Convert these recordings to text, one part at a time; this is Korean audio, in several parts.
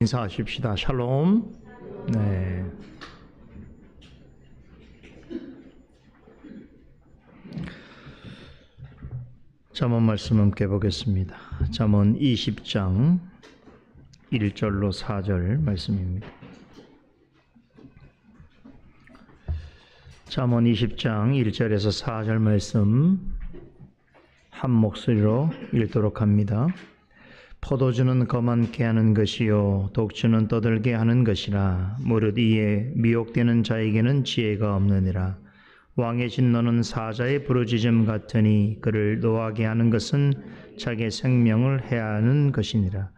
인사하십시다. 샬롬. 네. 잠언 말씀 함께 보겠습니다. 잠언 20장 1절로 4절 말씀입니다. 잠언 20장 1절에서 4절 말씀 한 목소리로 읽도록 합니다. 포도주는 거만케 하는 것이요 독주는 떠들게 하는 것이라. 무릇 이에 미혹되는 자에게는 지혜가 없느니라. 왕의 진노는 사자의 부르짖음 같으니 그를 노하게 하는 것은 자기의 생명을 해하는 것이니라.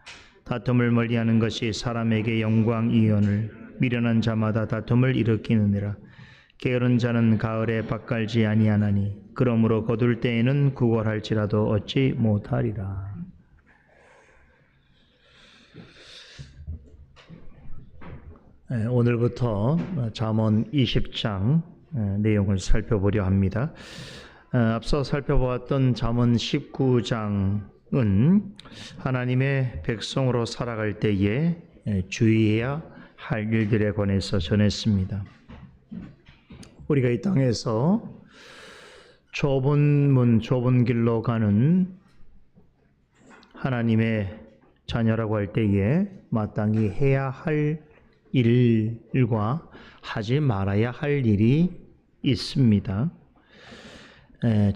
다툼을 멀리하는 것이 사람에게 영광이오늘 미련한 자마다 다툼을 일으키느니라. 게으른 자는 가을에 밭갈지 아니하나니 그러므로 거둘 때에는 구걸할지라도 얻지 못하리라. 오늘부터 잠언 20장 내용을 살펴보려 합니다. 앞서 살펴보았던 잠언 19장은 하나님의 백성으로 살아갈 때에 주의해야 할 일들에 관해서 전했습니다. 우리가 이 땅에서 좁은 길로 가는 하나님의 자녀라고 할 때에 마땅히 해야 할 일과 하지 말아야 할 일이 있습니다.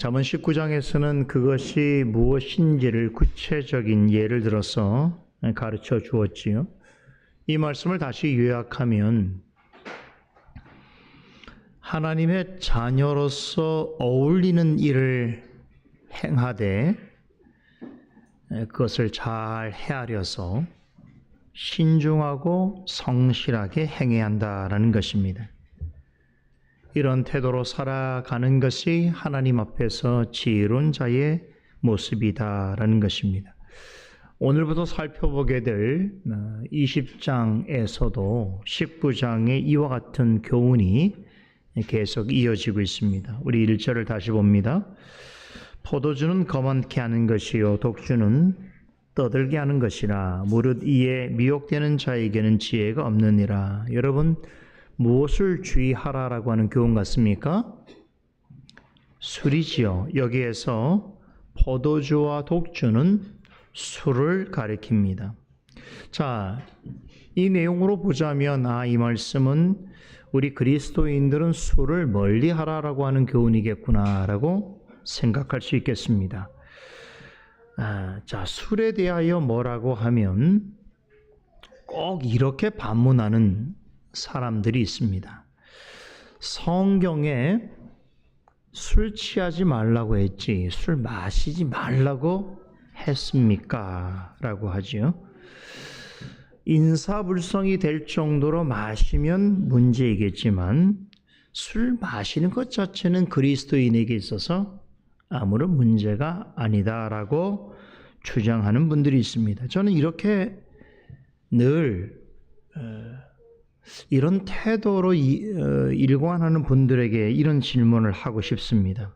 잠언 19장에서는 그것이 무엇인지를 구체적인 예를 들어서 가르쳐 주었지요. 이 말씀을 다시 요약하면 하나님의 자녀로서 어울리는 일을 행하되 그것을 잘 헤아려서 신중하고 성실하게 행해야 한다라는 것입니다. 이런 태도로 살아가는 것이 하나님 앞에서 지혜로운 자의 모습이다라는 것입니다. 오늘부터 살펴보게 될 20장에서도 19장의 이와 같은 교훈이 계속 이어지고 있습니다. 우리 1절을 다시 봅니다. 포도주는 거만케 하는 것이요 독주는 떠들게 하는 것이라. 무릇 이에 미혹되는 자에게는 지혜가 없느니라. 여러분, 무엇을 주의하라라고 하는 교훈 같습니까? 술이지요. 여기에서 포도주와 독주는 술을 가리킵니다. 자, 이 내용으로 보자면 이 말씀은 우리 그리스도인들은 술을 멀리하라라고 하는 교훈이겠구나라고 생각할 수 있겠습니다. 자, 술에 대하여 뭐라고 하면 꼭 이렇게 반문하는 사람들이 있습니다. 성경에 술 취하지 말라고 했지 술 마시지 말라고 했습니까? 라고 하죠. 인사불성이 될 정도로 마시면 문제이겠지만 술 마시는 것 자체는 그리스도인에게 있어서 아무런 문제가 아니다라고 주장하는 분들이 있습니다. 저는 이렇게 늘 이런 태도로 일관하는 분들에게 이런 질문을 하고 싶습니다.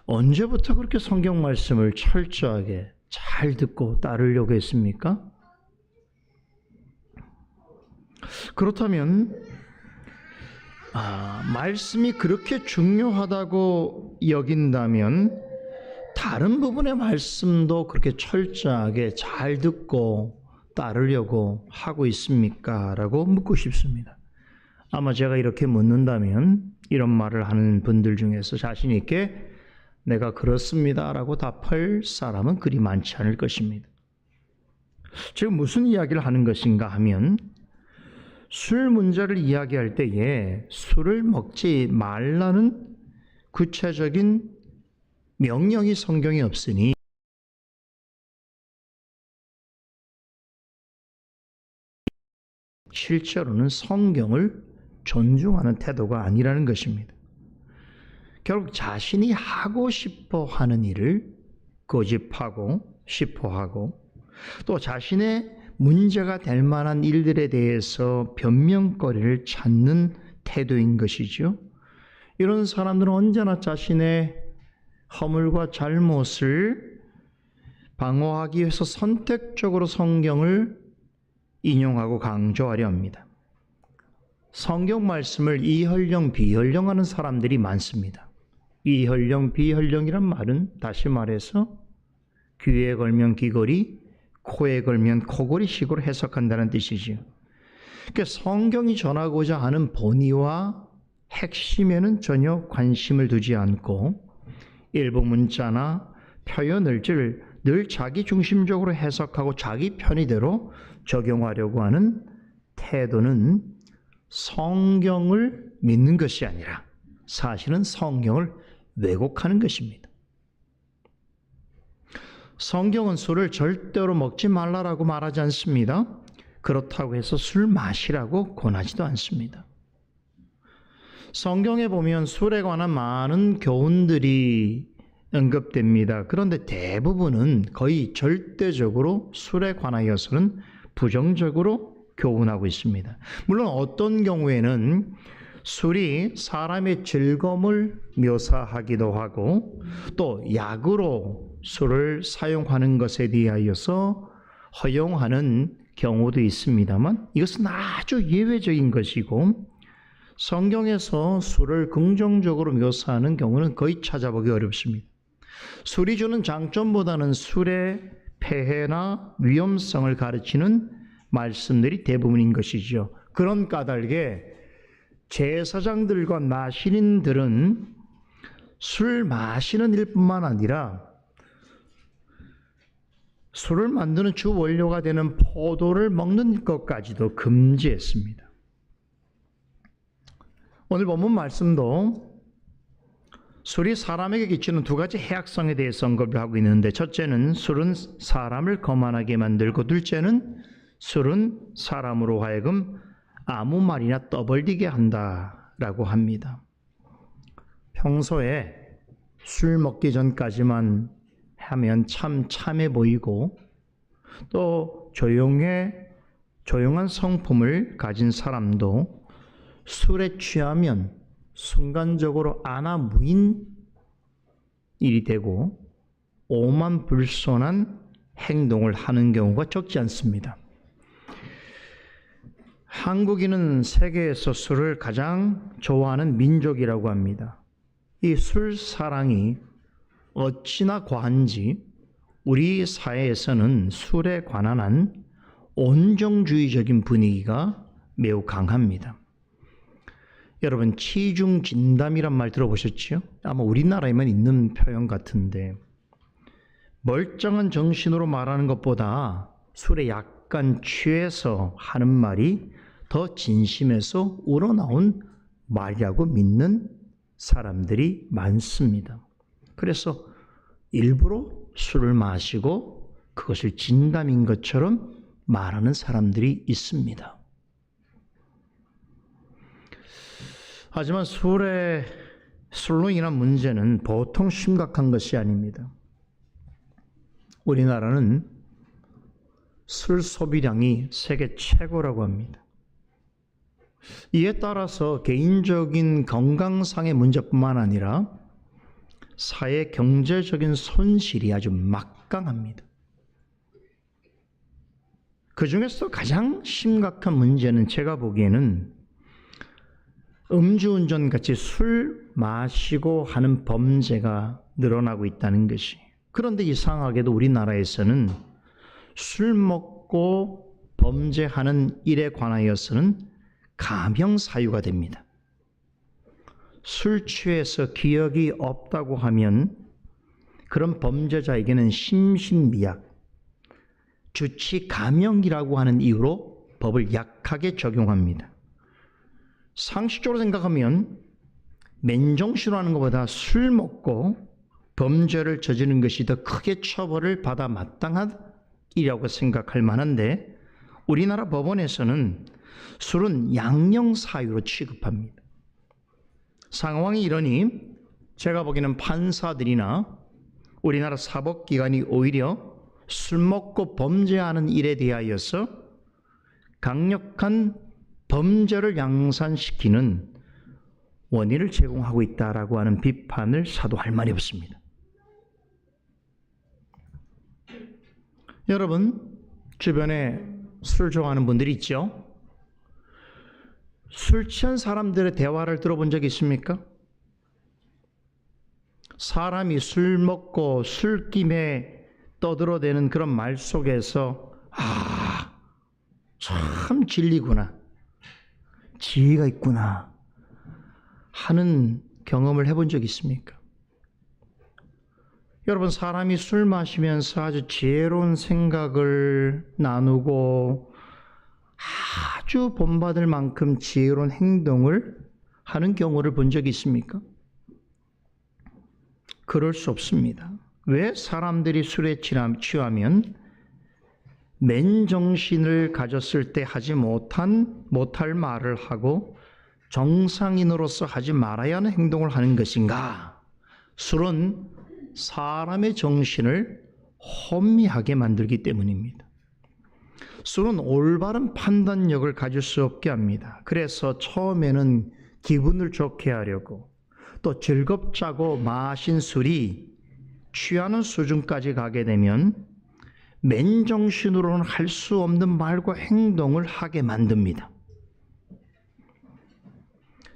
언제부터 그렇게 성경 말씀을 철저하게 잘 듣고 따르려고 했습니까? 그렇다면 말씀이 그렇게 중요하다고 여긴다면 다른 부분의 말씀도 그렇게 철저하게 잘 듣고 따르려고 하고 있습니까? 라고 묻고 싶습니다. 아마 제가 이렇게 묻는다면 이런 말을 하는 분들 중에서 자신 있게 내가 그렇습니다 라고 답할 사람은 그리 많지 않을 것입니다. 지금 무슨 이야기를 하는 것인가 하면 술 문제를 이야기할 때에 술을 먹지 말라는 구체적인 명령이 성경에 없으니 실제로는 성경을 존중하는 태도가 아니라는 것입니다. 결국 자신이 하고 싶어 하는 일을 고집하고 싶어 하고 또 자신의 문제가 될 만한 일들에 대해서 변명거리를 찾는 태도인 것이죠. 이런 사람들은 언제나 자신의 허물과 잘못을 방어하기 위해서 선택적으로 성경을 인용하고 강조하려 합니다. 성경 말씀을 이혈령, 비혈령하는 사람들이 많습니다. 이혈령, 비혈령이란 말은 다시 말해서 귀에 걸면 귀걸이, 코에 걸면 코걸이 식으로 해석한다는 뜻이지요. 그러니까 성경이 전하고자 하는 본의와 핵심에는 전혀 관심을 두지 않고 일부 문자나 표현을 늘 자기 중심적으로 해석하고 자기 편의대로 적용하려고 하는 태도는 성경을 믿는 것이 아니라 사실은 성경을 왜곡하는 것입니다. 성경은 술을 절대로 먹지 말라라고 말하지 않습니다. 그렇다고 해서 술 마시라고 권하지도 않습니다. 성경에 보면 술에 관한 많은 교훈들이 언급됩니다. 그런데 대부분은 거의 절대적으로 술에 관하여서는 부정적으로 교훈하고 있습니다. 물론 어떤 경우에는 술이 사람의 즐거움을 묘사하기도 하고 또 약으로 술을 사용하는 것에 대하여서 허용하는 경우도 있습니다만 이것은 아주 예외적인 것이고 성경에서 술을 긍정적으로 묘사하는 경우는 거의 찾아보기 어렵습니다. 술이 주는 장점보다는 술의 폐해나 위험성을 가르치는 말씀들이 대부분인 것이죠. 그런 까닭에 제사장들과 나신인들은 술 마시는 일뿐만 아니라 술을 만드는 주 원료가 되는 포도를 먹는 것까지도 금지했습니다. 오늘 본문 말씀도 술이 사람에게 끼치는 두 가지 해악성에 대해서 언급을 하고 있는데 첫째는 술은 사람을 거만하게 만들고 둘째는 술은 사람으로 하여금 아무 말이나 떠벌리게 한다라고 합니다. 평소에 술 먹기 전까지만 하면 참 참해 보이고 또 조용한 성품을 가진 사람도 술에 취하면 순간적으로 아나무인 일이 되고 오만불손한 행동을 하는 경우가 적지 않습니다. 한국인은 세계에서 술을 가장 좋아하는 민족이라고 합니다. 이 술 사랑이 어찌나 과한지 우리 사회에서는 술에 관한 한 온정주의적인 분위기가 매우 강합니다. 여러분 치중진담이란 말 들어보셨죠? 아마 우리나라에만 있는 표현 같은데 멀쩡한 정신으로 말하는 것보다 술에 약간 취해서 하는 말이 더 진심에서 우러나온 말이라고 믿는 사람들이 많습니다. 그래서 일부러 술을 마시고 그것을 진담인 것처럼 말하는 사람들이 있습니다. 하지만 술로 인한 문제는 보통 심각한 것이 아닙니다. 우리나라는 술 소비량이 세계 최고라고 합니다. 이에 따라서 개인적인 건강상의 문제뿐만 아니라 사회 경제적인 손실이 아주 막강합니다. 그 중에서 가장 심각한 문제는 제가 보기에는 음주운전 같이 술 마시고 하는 범죄가 늘어나고 있다는 것이. 그런데 이상하게도 우리나라에서는 술 먹고 범죄하는 일에 관하여서는 감형 사유가 됩니다. 술 취해서 기억이 없다고 하면 그런 범죄자에게는 심신미약, 주치 감형이라고 하는 이유로 법을 약하게 적용합니다. 상식적으로 생각하면 맨정신으로 하는 것보다 술 먹고 범죄를 저지르는 것이 더 크게 처벌을 받아 마땅한 일이라고 생각할 만한데 우리나라 법원에서는 술은 양형 사유로 취급합니다. 상황이 이러니 제가 보기에는 판사들이나 우리나라 사법기관이 오히려 술 먹고 범죄하는 일에 대하여서 강력한 범죄를 양산시키는 원인을 제공하고 있다라고 하는 비판을 사도할 말이 없습니다. 여러분 주변에 술 좋아하는 분들이 있죠. 술 취한 사람들의 대화를 들어본 적 있습니까? 사람이 술 먹고 술김에 떠들어대는 그런 말 속에서 참 진리구나, 지혜가 있구나 하는 경험을 해본 적 있습니까? 여러분, 사람이 술 마시면서 아주 지혜로운 생각을 나누고 아주 본받을 만큼 지혜로운 행동을 하는 경우를 본 적이 있습니까? 그럴 수 없습니다. 왜? 사람들이 술에 취하면 맨정신을 가졌을 때 하지 못할 말을 하고 정상인으로서 하지 말아야 하는 행동을 하는 것인가? 술은 사람의 정신을 혼미하게 만들기 때문입니다. 술은 올바른 판단력을 가질 수 없게 합니다. 그래서 처음에는 기분을 좋게 하려고 또 즐겁자고 마신 술이 취하는 수준까지 가게 되면 맨정신으로는 할 수 없는 말과 행동을 하게 만듭니다.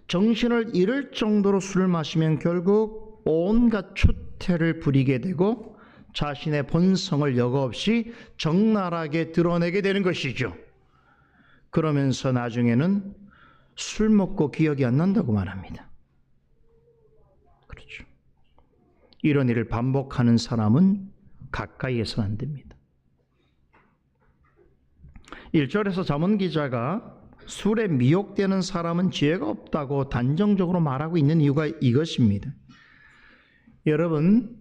정신을 잃을 정도로 술을 마시면 결국 온갖 추태를 부리게 되고 자신의 본성을 여과없이 적나라하게 드러내게 되는 것이죠. 그러면서 나중에는 술 먹고 기억이 안 난다고 말합니다. 그렇죠. 이런 일을 반복하는 사람은 가까이에서는 안 됩니다. 1절에서 잠언 기자가 술에 미혹되는 사람은 지혜가 없다고 단정적으로 말하고 있는 이유가 이것입니다. 여러분,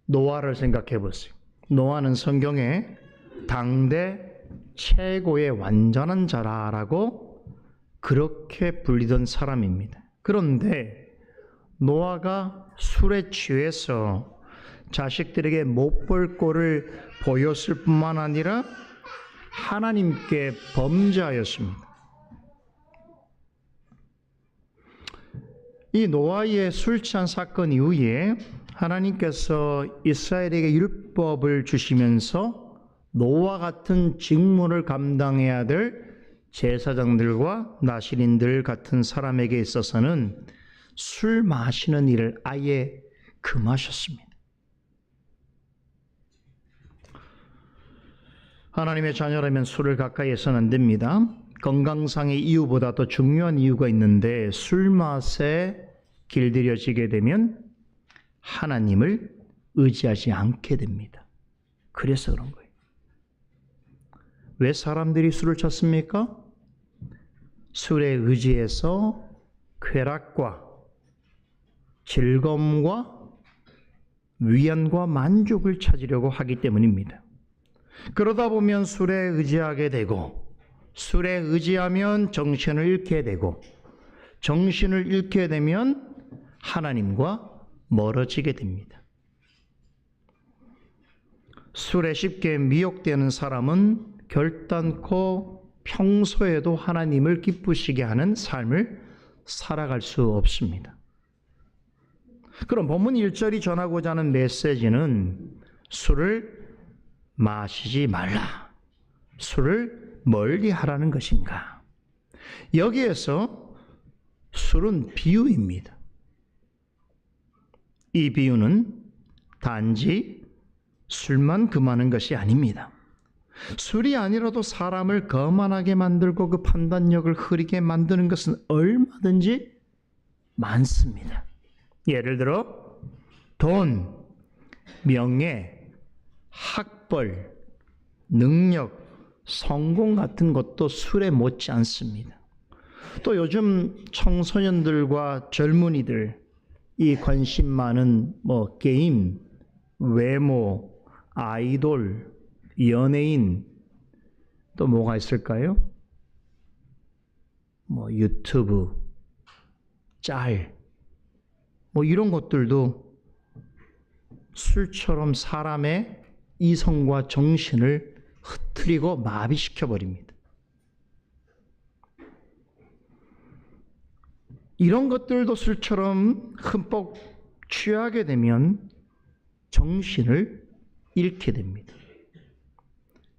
노아를 생각해 보세요. 노아는 성경에 당대 최고의 완전한 자라고 그렇게 불리던 사람입니다. 그런데 노아가 술에 취해서 자식들에게 못 볼 꼴을 보였을 뿐만 아니라 하나님께 범죄하였습니다. 이 노아의 술 취한 사건 이후에 하나님께서 이스라엘에게 율법을 주시면서 노아 같은 직무를 감당해야 될 제사장들과 나실인들 같은 사람에게 있어서는 술 마시는 일을 아예 금하셨습니다. 하나님의 자녀라면 술을 가까이 해서는 안 됩니다. 건강상의 이유보다 더 중요한 이유가 있는데 술 맛에 길들여지게 되면 하나님을 의지하지 않게 됩니다. 그래서 그런 거예요. 왜 사람들이 술을 찾습니까? 술에 의지해서 쾌락과 즐거움과 위안과 만족을 찾으려고 하기 때문입니다. 그러다 보면 술에 의지하게 되고 술에 의지하면 정신을 잃게 되고 정신을 잃게 되면 하나님과 멀어지게 됩니다. 술에 쉽게 미혹되는 사람은 결단코 평소에도 하나님을 기쁘시게 하는 삶을 살아갈 수 없습니다. 그럼 본문 1절이 전하고자 하는 메시지는 술을 마시지 말라, 술을 멀리 하라는 것인가? 여기에서 술은 비유입니다. 이 비유는 단지 술만 금하는 것이 아닙니다. 술이 아니라도 사람을 거만하게 만들고 그 판단력을 흐리게 만드는 것은 얼마든지 많습니다. 예를 들어 돈, 명예, 학벌, 능력, 성공 같은 것도 술에 못지 않습니다. 또 요즘 청소년들과 젊은이들 이 관심 많은 게임, 외모, 아이돌, 연예인, 또 뭐가 있을까요? 유튜브, 짤, 이런 것들도 술처럼 사람의 이성과 정신을 흐트리고 마비시켜 버립니다. 이런 것들도 술처럼 흠뻑 취하게 되면 정신을 잃게 됩니다.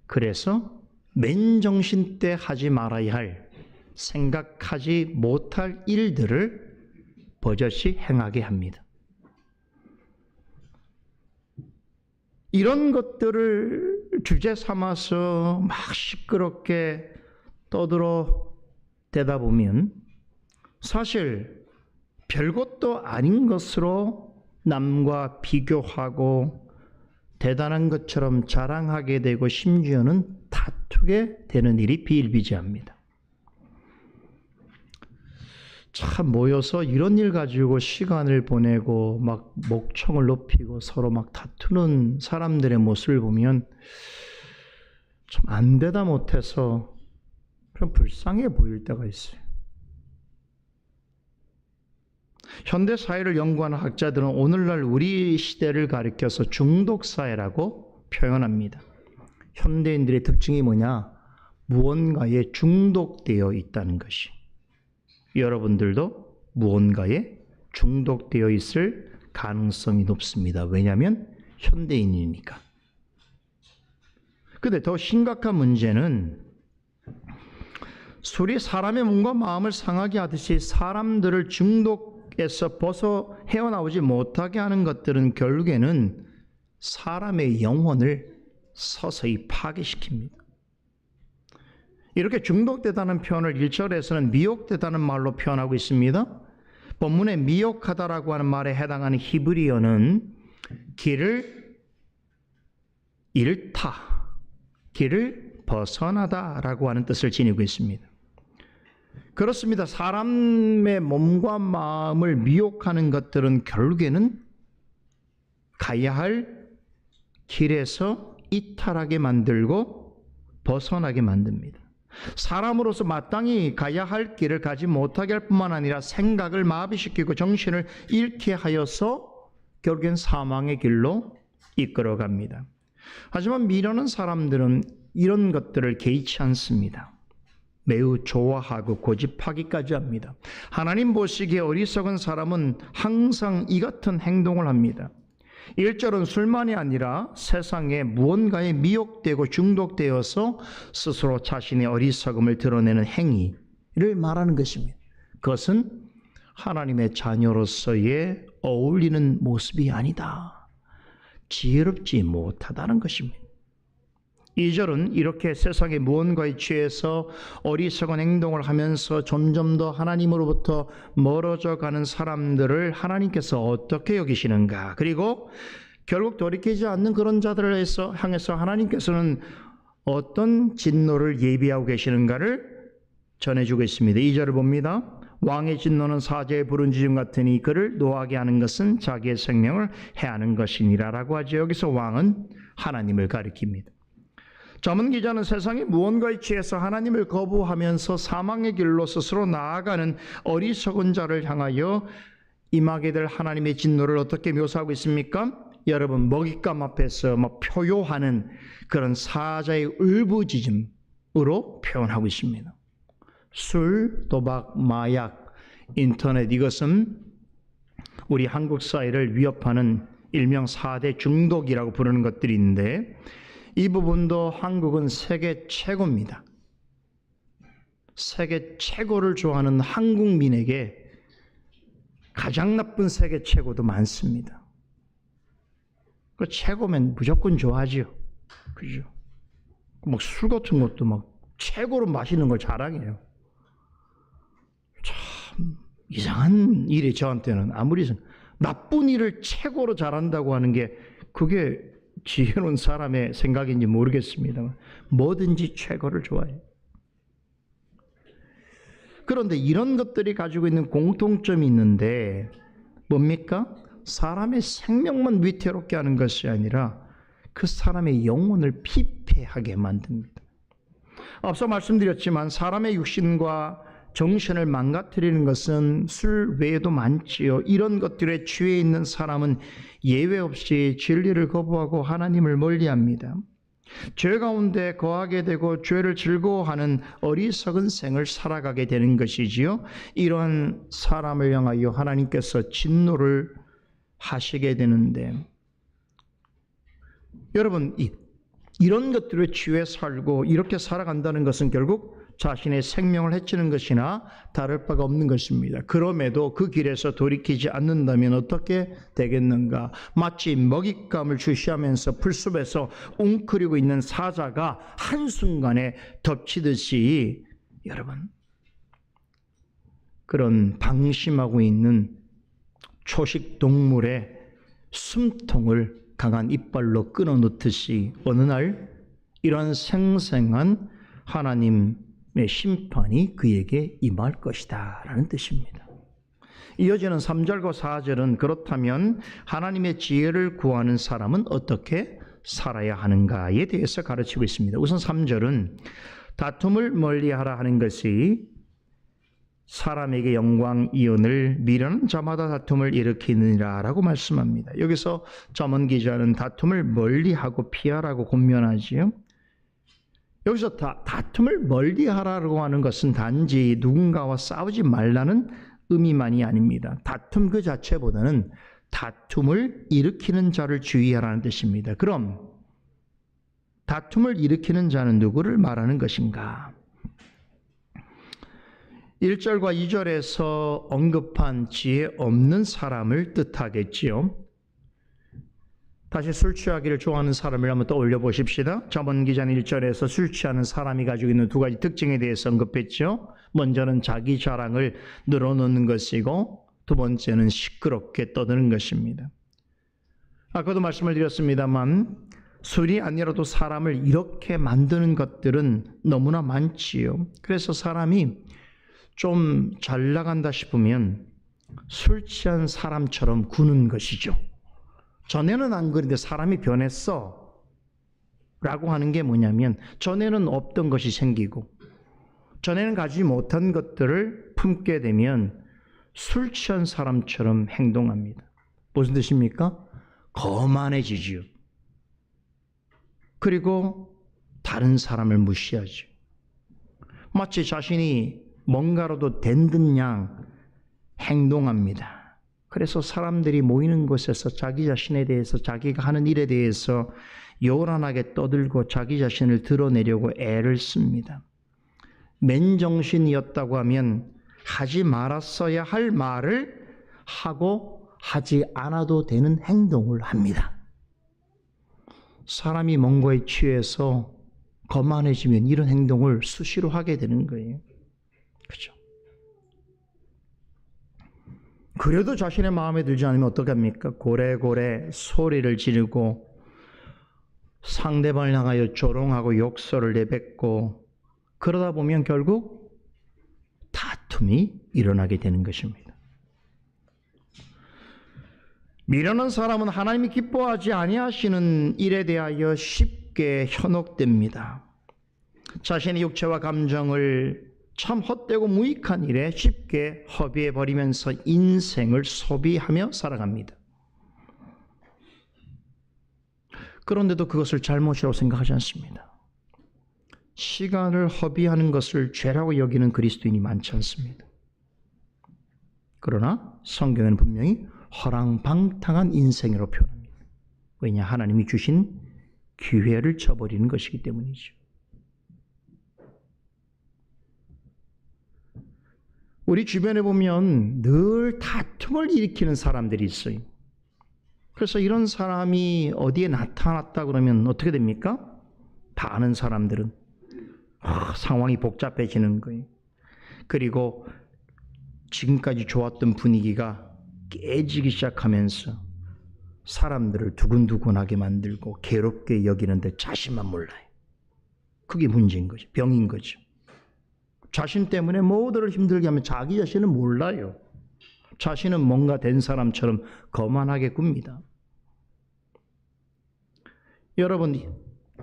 그래서 맨정신 때 하지 말아야 할, 생각하지 못할 일들을 버젓이 행하게 합니다. 이런 것들을 주제 삼아서 막 시끄럽게 떠들어 대다 보면 사실 별것도 아닌 것으로 남과 비교하고 대단한 것처럼 자랑하게 되고 심지어는 다투게 되는 일이 비일비재합니다. 참 모여서 이런 일 가지고 시간을 보내고 막 목청을 높이고 서로 막 다투는 사람들의 모습을 보면 좀 안 되다 못해서 좀 불쌍해 보일 때가 있어요. 현대 사회를 연구하는 학자들은 오늘날 우리 시대를 가리켜서 중독사회라고 표현합니다. 현대인들의 특징이 뭐냐? 무언가에 중독되어 있다는 것이. 여러분들도 무언가에 중독되어 있을 가능성이 높습니다. 왜냐하면 현대인이니까. 근데 더 심각한 문제는 술이 사람의 몸과 마음을 상하게 하듯이 사람들을 중독에서 벗어 헤어나오지 못하게 하는 것들은 결국에는 사람의 영혼을 서서히 파괴시킵니다. 이렇게 중독되다는 표현을 1절에서는 미혹되다는 말로 표현하고 있습니다. 본문에 미혹하다라고 하는 말에 해당하는 히브리어는 길을 잃다, 길을 벗어나다라고 하는 뜻을 지니고 있습니다. 그렇습니다. 사람의 몸과 마음을 미혹하는 것들은 결국에는 가야 할 길에서 이탈하게 만들고 벗어나게 만듭니다. 사람으로서 마땅히 가야 할 길을 가지 못하게 할 뿐만 아니라 생각을 마비시키고 정신을 잃게 하여서 결국엔 사망의 길로 이끌어갑니다. 하지만 미련한 사람들은 이런 것들을 개의치 않습니다. 매우 좋아하고 고집하기까지 합니다. 하나님 보시기에 어리석은 사람은 항상 이 같은 행동을 합니다. 1절은 술만이 아니라 세상에 무언가에 미혹되고 중독되어서 스스로 자신의 어리석음을 드러내는 행위를 말하는 것입니다. 그것은 하나님의 자녀로서의 어울리는 모습이 아니다. 지혜롭지 못하다는 것입니다. 2절은 이렇게 세상의 무언가에 취해서 어리석은 행동을 하면서 점점 더 하나님으로부터 멀어져 가는 사람들을 하나님께서 어떻게 여기시는가, 그리고 결국 돌이키지 않는 그런 자들을 향해서 하나님께서는 어떤 진노를 예비하고 계시는가를 전해주고 있습니다. 2절을 봅니다. 왕의 진노는 사자의 부르짖음 같으니 그를 노하게 하는 것은 자기의 생명을 해하는 것이니라 라고 하죠. 여기서 왕은 하나님을 가리킵니다. 전문 기자는 세상의 무언가에 취해서 하나님을 거부하면서 사망의 길로 스스로 나아가는 어리석은 자를 향하여 임하게 될 하나님의 진노를 어떻게 묘사하고 있습니까? 여러분, 먹잇감 앞에서 막 표효하는 그런 사자의 울부짖음으로 표현하고 있습니다. 술, 도박, 마약, 인터넷, 이것은 우리 한국 사회를 위협하는 일명 4대 중독이라고 부르는 것들이 있는데 이 부분도 한국은 세계 최고입니다. 세계 최고를 좋아하는 한국민에게 가장 나쁜 세계 최고도 많습니다. 그 최고면 무조건 좋아하죠. 그죠? 막 술 같은 것도 막 최고로 마시는 걸 자랑해요. 참 이상한 일이 저한테는 아무리 나쁜 일을 최고로 잘한다고 하는 게 그게 지혜로운 사람의 생각인지 모르겠습니다만 뭐든지 최고를 좋아해요. 그런데 이런 것들이 가지고 있는 공통점이 있는데 뭡니까? 사람의 생명만 위태롭게 하는 것이 아니라 그 사람의 영혼을 피폐하게 만듭니다. 앞서 말씀드렸지만 사람의 육신과 정신을 망가뜨리는 것은 술 외에도 많지요. 이런 것들에 취해 있는 사람은 예외 없이 진리를 거부하고 하나님을 멀리합니다. 죄 가운데 거하게 되고 죄를 즐거워하는 어리석은 생을 살아가게 되는 것이지요. 이러한 사람을 향하여 하나님께서 진노를 하시게 되는데 여러분, 이런 것들에 취해 살고 이렇게 살아간다는 것은 결국 자신의 생명을 해치는 것이나 다를 바가 없는 것입니다. 그럼에도 그 길에서 돌이키지 않는다면 어떻게 되겠는가? 마치 먹잇감을 주시하면서 풀숲에서 웅크리고 있는 사자가 한순간에 덮치듯이 여러분, 그런 방심하고 있는 초식 동물의 숨통을 강한 이빨로 끊어놓듯이 어느 날 이러한 생생한 하나님의 심판이 그에게 임할 것이다 라는 뜻입니다. 이어지는 3절과 4절은 그렇다면 하나님의 지혜를 구하는 사람은 어떻게 살아야 하는가에 대해서 가르치고 있습니다. 우선 3절은 다툼을 멀리하라 하는 것이 사람에게 영광이언을 미련한 자마다 다툼을 일으키느니라 라고 말씀합니다. 여기서 잠언 기자는 다툼을 멀리하고 피하라고 권면하지요. 여기서 다툼을 멀리하라고 하는 것은 단지 누군가와 싸우지 말라는 의미만이 아닙니다. 다툼 그 자체보다는 다툼을 일으키는 자를 주의하라는 뜻입니다. 그럼 다툼을 일으키는 자는 누구를 말하는 것인가? 1절과 2절에서 언급한 지혜 없는 사람을 뜻하겠지요. 다시 술 취하기를 좋아하는 사람을 한번 떠올려 보십시다. 잠언 기자는 1절에서 술 취하는 사람이 가지고 있는 두 가지 특징에 대해서 언급했죠. 먼저는 자기 자랑을 늘어놓는 것이고 두 번째는 시끄럽게 떠드는 것입니다. 아까도 말씀을 드렸습니다만 술이 아니라도 사람을 이렇게 만드는 것들은 너무나 많지요. 그래서 사람이 좀 잘 나간다 싶으면 술 취한 사람처럼 구는 것이죠. 전에는 안 그런데 사람이 변했어 라고 하는 게 뭐냐면 전에는 없던 것이 생기고 전에는 가지지 못한 것들을 품게 되면 술 취한 사람처럼 행동합니다. 무슨 뜻입니까? 거만해지지요. 그리고 다른 사람을 무시하죠. 마치 자신이 뭔가로도 된 듯 양 행동합니다. 그래서 사람들이 모이는 곳에서 자기 자신에 대해서 자기가 하는 일에 대해서 요란하게 떠들고 자기 자신을 드러내려고 애를 씁니다. 맨정신이었다고 하면 하지 말았어야 할 말을 하고 하지 않아도 되는 행동을 합니다. 사람이 뭔가에 취해서 거만해지면 이런 행동을 수시로 하게 되는 거예요. 그렇죠? 그래도 자신의 마음에 들지 않으면 어떡합니까? 고래고래 소리를 지르고 상대방을 향하여 조롱하고 욕설을 내뱉고 그러다 보면 결국 다툼이 일어나게 되는 것입니다. 미련한 사람은 하나님이 기뻐하지 아니하시는 일에 대하여 쉽게 현혹됩니다. 자신의 육체와 감정을 참 헛되고 무익한 일에 쉽게 허비해버리면서 인생을 소비하며 살아갑니다. 그런데도 그것을 잘못이라고 생각하지 않습니다. 시간을 허비하는 것을 죄라고 여기는 그리스도인이 많지 않습니다. 그러나 성경에는 분명히 허랑방탕한 인생으로 표현합니다. 왜냐? 하나님이 주신 기회를 저버리는 것이기 때문이죠. 우리 주변에 보면 늘 다툼을 일으키는 사람들이 있어요. 그래서 이런 사람이 어디에 나타났다 그러면 어떻게 됩니까? 다 아는 사람들은 상황이 복잡해지는 거예요. 그리고 지금까지 좋았던 분위기가 깨지기 시작하면서 사람들을 두근두근하게 만들고 괴롭게 여기는데 자신만 몰라요. 그게 문제인 거죠. 병인 거죠. 자신 때문에 모두를 힘들게 하면 자기 자신은 몰라요. 자신은 뭔가 된 사람처럼 거만하게 굽니다. 여러분,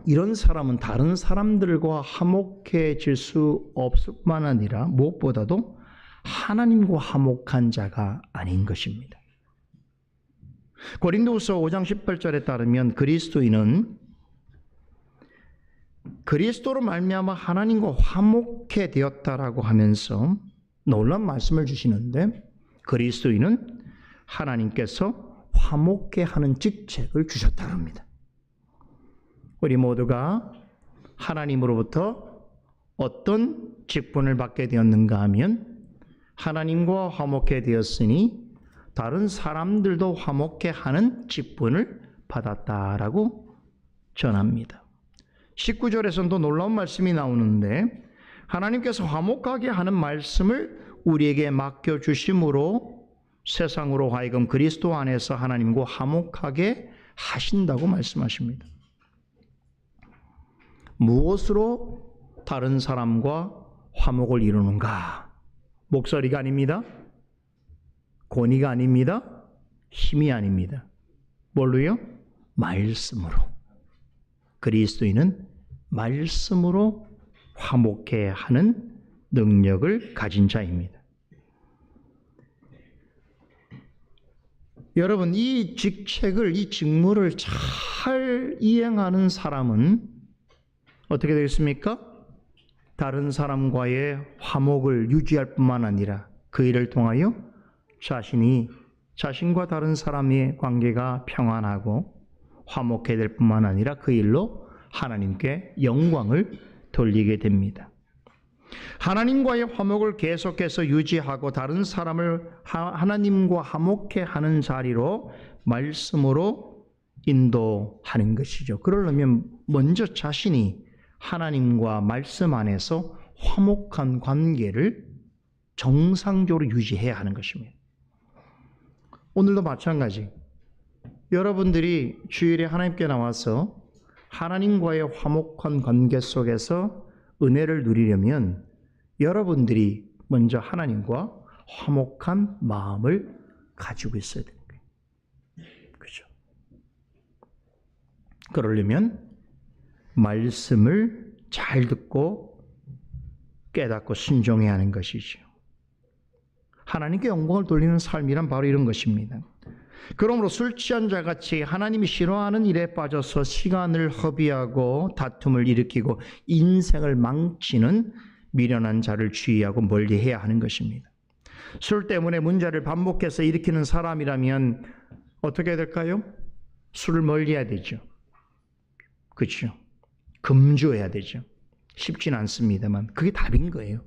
이런 사람은 다른 사람들과 화목해질 수 없을 뿐만 아니라 무엇보다도 하나님과 화목한 자가 아닌 것입니다. 고린도후서 5장 18절에 따르면 그리스도인은 그리스도로 말미암아 하나님과 화목해 되었다라고 하면서 놀라운 말씀을 주시는데 그리스도인은 하나님께서 화목해 하는 직책을 주셨다고 합니다. 우리 모두가 하나님으로부터 어떤 직분을 받게 되었는가 하면 하나님과 화목해 되었으니 다른 사람들도 화목해 하는 직분을 받았다라고 전합니다. 19절에서도 놀라운 말씀이 나오는데 하나님께서 화목하게 하는 말씀을 우리에게 맡겨주심으로 세상으로 하여금 그리스도 안에서 하나님과 화목하게 하신다고 말씀하십니다. 무엇으로 다른 사람과 화목을 이루는가? 목소리가 아닙니다. 권위가 아닙니다. 힘이 아닙니다. 뭘로요? 말씀으로. 그리스도인은 말씀으로 화목해 하는 능력을 가진 자입니다. 여러분, 이 직책을, 이 직무를 잘 이행하는 사람은 어떻게 되겠습니까? 다른 사람과의 화목을 유지할 뿐만 아니라 그 일을 통하여 자신과 다른 사람의 관계가 평안하고 화목해야 될 뿐만 아니라 그 일로 하나님께 영광을 돌리게 됩니다. 하나님과의 화목을 계속해서 유지하고 다른 사람을 하나님과 화목해 하는 자리로 말씀으로 인도하는 것이죠. 그러려면 먼저 자신이 하나님과 말씀 안에서 화목한 관계를 정상적으로 유지해야 하는 것입니다. 오늘도 마찬가지. 여러분들이 주일에 하나님께 나와서 하나님과의 화목한 관계 속에서 은혜를 누리려면 여러분들이 먼저 하나님과 화목한 마음을 가지고 있어야 되는 거예요. 그렇죠? 그러려면 말씀을 잘 듣고 깨닫고 순종해야 하는 것이죠. 하나님께 영광을 돌리는 삶이란 바로 이런 것입니다. 그러므로 술 취한 자같이 하나님이 싫어하는 일에 빠져서 시간을 허비하고 다툼을 일으키고 인생을 망치는 미련한 자를 주의하고 멀리해야 하는 것입니다. 술 때문에 문제를 반복해서 일으키는 사람이라면 어떻게 해야 될까요? 술을 멀리해야 되죠. 그렇죠? 금주해야 되죠. 쉽진 않습니다만 그게 답인 거예요.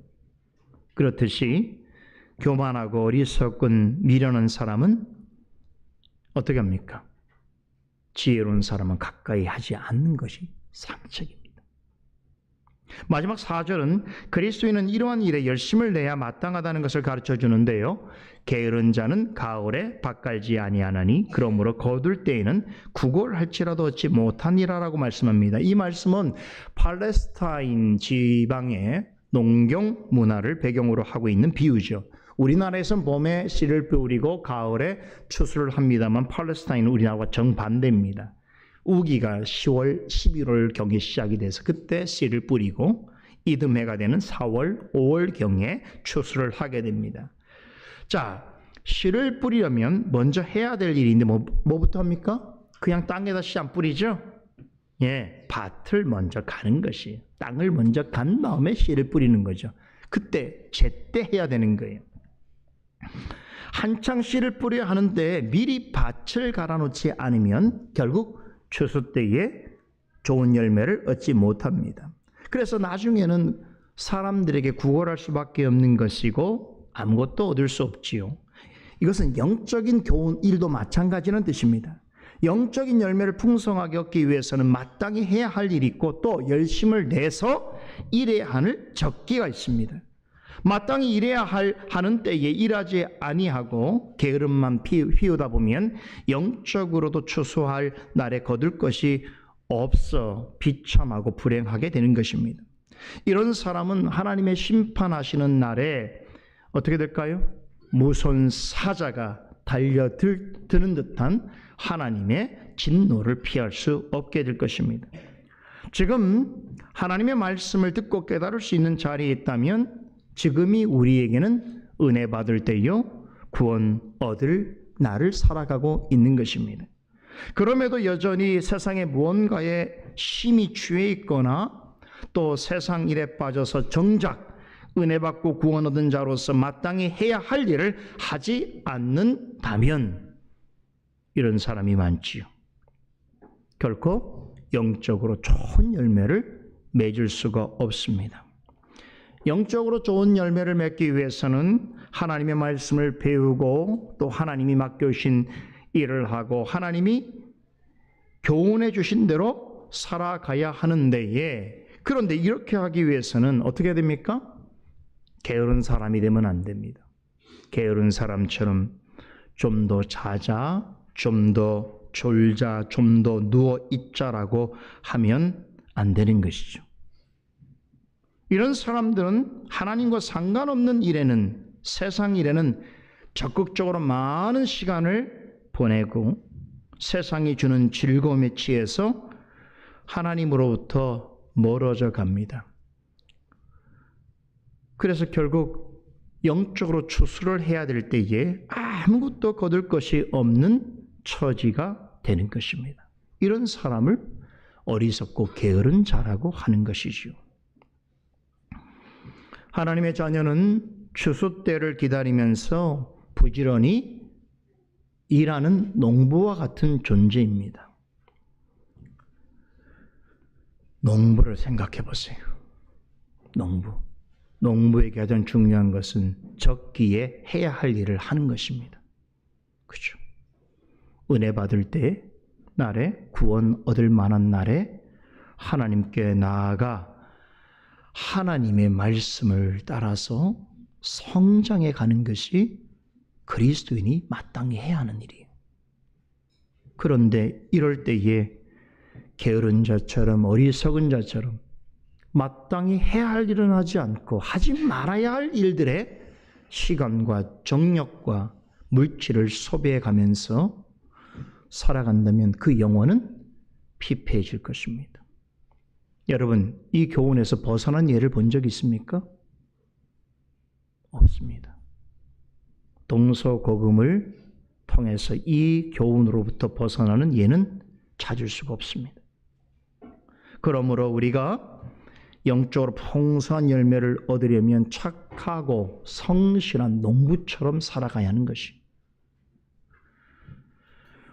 그렇듯이 교만하고 어리석은 미련한 사람은 어떻게 합니까? 지혜로운 사람은 가까이 하지 않는 것이 상책입니다. 마지막 4절은 그리스도인은 이러한 일에 열심을 내야 마땅하다는 것을 가르쳐 주는데요. 게으른 자는 가을에 밭갈지 아니하나니 그러므로 거둘 때에는 구걸할지라도 얻지 못하니라라고 말씀합니다. 이 말씀은 팔레스타인 지방의 농경 문화를 배경으로 하고 있는 비유죠. 우리나라에서는 봄에 씨를 뿌리고 가을에 추수를 합니다만 팔레스타인은 우리나라와 정반대입니다. 우기가 10월, 11월경에 시작이 돼서 그때 씨를 뿌리고 이듬해가 되는 4월, 5월경에 추수를 하게 됩니다. 자, 씨를 뿌리려면 먼저 해야 될 일인데 뭐부터 합니까? 그냥 땅에다 씨 안 뿌리죠? 예, 밭을 먼저 가는 것이에요. 땅을 먼저 간 다음에 씨를 뿌리는 거죠. 그때 제때 해야 되는 거예요. 한창 씨를 뿌려야 하는데 미리 밭을 갈아놓지 않으면 결국 추수 때에 좋은 열매를 얻지 못합니다. 그래서 나중에는 사람들에게 구걸할 수밖에 없는 것이고 아무것도 얻을 수 없지요. 이것은 영적인 교훈 일도 마찬가지라는 뜻입니다. 영적인 열매를 풍성하게 얻기 위해서는 마땅히 해야 할 일이 있고 또 열심을 내서 일해야 하는 적기가 있습니다. 마땅히 일해야 하는 때에 일하지 아니하고 게으름만 피우다 보면 영적으로도 추수할 날에 거둘 것이 없어 비참하고 불행하게 되는 것입니다. 이런 사람은 하나님의 심판하시는 날에 어떻게 될까요? 무서운 사자가 달려드는 듯한 하나님의 진노를 피할 수 없게 될 것입니다. 지금 하나님의 말씀을 듣고 깨달을 수 있는 자리에 있다면 지금이 우리에게는 은혜 받을 때요, 구원 얻을 날을 살아가고 있는 것입니다. 그럼에도 여전히 세상에 무언가에 심히 취해 있거나 또 세상 일에 빠져서 정작 은혜 받고 구원 얻은 자로서 마땅히 해야 할 일을 하지 않는다면 이런 사람이 많지요. 결코 영적으로 좋은 열매를 맺을 수가 없습니다. 영적으로 좋은 열매를 맺기 위해서는 하나님의 말씀을 배우고 또 하나님이 맡겨주신 일을 하고 하나님이 교훈해 주신 대로 살아가야 하는데에, 그런데 이렇게 하기 위해서는 어떻게 됩니까? 게으른 사람이 되면 안 됩니다. 게으른 사람처럼 좀 더 자자, 좀 더 졸자, 좀 더 누워 있자라고 하면 안 되는 것이죠. 이런 사람들은 하나님과 상관없는 일에는, 세상 일에는 적극적으로 많은 시간을 보내고 세상이 주는 즐거움에 취해서 하나님으로부터 멀어져 갑니다. 그래서 결국 영적으로 추수를 해야 될 때에 아무것도 거둘 것이 없는 처지가 되는 것입니다. 이런 사람을 어리석고 게으른 자라고 하는 것이지요. 하나님의 자녀는 추수 때를 기다리면서 부지런히 일하는 농부와 같은 존재입니다. 농부를 생각해 보세요. 농부에게 가장 중요한 것은 적기에 해야 할 일을 하는 것입니다. 그렇죠? 은혜 받을 때, 날에, 구원 얻을 만한 날에 하나님께 나아가 하나님의 말씀을 따라서 성장해 가는 것이 그리스도인이 마땅히 해야 하는 일이에요. 그런데 이럴 때에 게으른 자처럼, 어리석은 자처럼 마땅히 해야 할 일은 하지 않고 하지 말아야 할 일들에 시간과 정력과 물질을 소비해 가면서 살아간다면 그 영혼은 피폐해질 것입니다. 여러분, 이 교훈에서 벗어난 예를 본 적 있습니까? 없습니다. 동서고금을 통해서 이 교훈으로부터 벗어나는 예는 찾을 수가 없습니다. 그러므로 우리가 영적으로 풍성한 열매를 얻으려면 착하고 성실한 농부처럼 살아가야 하는 것이.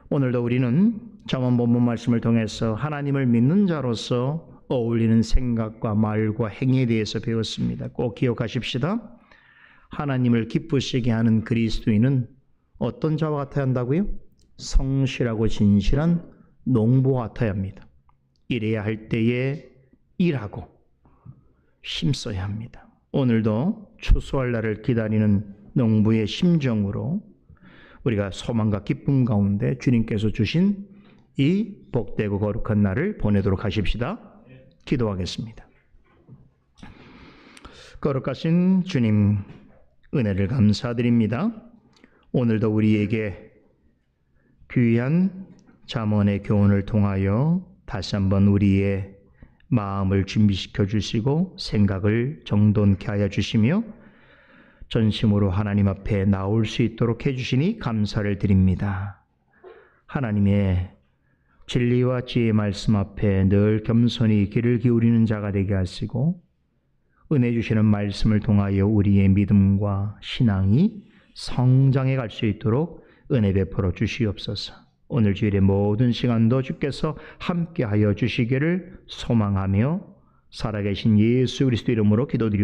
오늘도 우리는 잠언 본문 말씀을 통해서 하나님을 믿는 자로서 어울리는 생각과 말과 행위에 대해서 배웠습니다. 꼭 기억하십시다. 하나님을 기쁘시게 하는 그리스도인은 어떤 자와 같아야 한다고요? 성실하고 진실한 농부와 같아야 합니다. 일해야 할 때에 일하고 힘써야 합니다. 오늘도 추수할 날을 기다리는 농부의 심정으로 우리가 소망과 기쁨 가운데 주님께서 주신 이 복되고 거룩한 날을 보내도록 하십시다. 기도하겠습니다. 거룩하신 주님, 은혜를 감사드립니다. 오늘도 우리에게 귀한 잠언의 교훈을 통하여 다시 한번 우리의 마음을 준비시켜 주시고 생각을 정돈케 하여 주시며 전심으로 하나님 앞에 나올 수 있도록 해주시니 감사를 드립니다. 하나님의 진리와 지혜의 말씀 앞에 늘 겸손히 귀를 기울이는 자가 되게 하시고 은혜 주시는 말씀을 통하여 우리의 믿음과 신앙이 성장해 갈 수 있도록 은혜 베풀어 주시옵소서. 오늘 주일의 모든 시간도 주께서 함께하여 주시기를 소망하며 살아계신 예수 그리스도 이름으로 기도드립니다.